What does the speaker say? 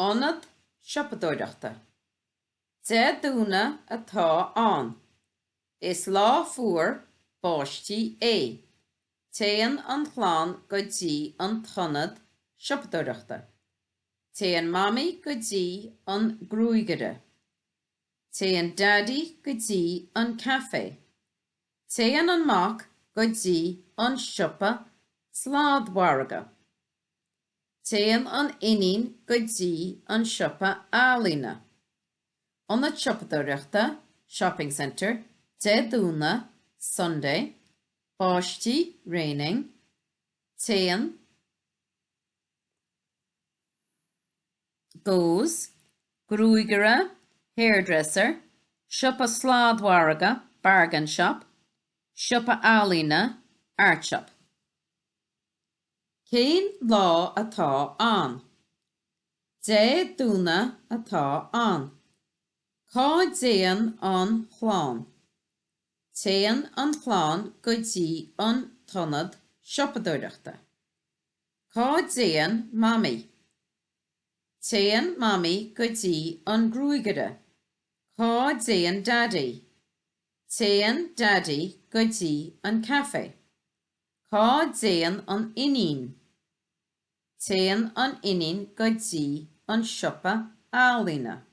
Ionad Siopadóireachta. De dúna atá an. Is lá fuair báistí é. Téan an chláán go dtí an tionad Siopadóireachta. Téan mami go dtí an grúigere. Téan daddy go dtí an cafe. Téan an mac go dtí an siopa sládmharaga. Téan an inin go dtí an siopa álíne. Ionad Siopadóireachta Shopping Centre, de dúna, Sunday, báistí, raining, téan, goes, grúigere, hairdresser, siopa sládmharaga, bargain shop, siopa álíne, art shop. Cén lá atá an. De dúna atá an. Cá déan an chláán. Téan an chláán go dtí an tionad Siopadóireachta. Cá déan mami. Téan mami go dtí an grúigere. Cá déan daddy. Téan daddy go dtí an cafe. Cá déan an inin. Téan an inin go dtí an siopa álíne.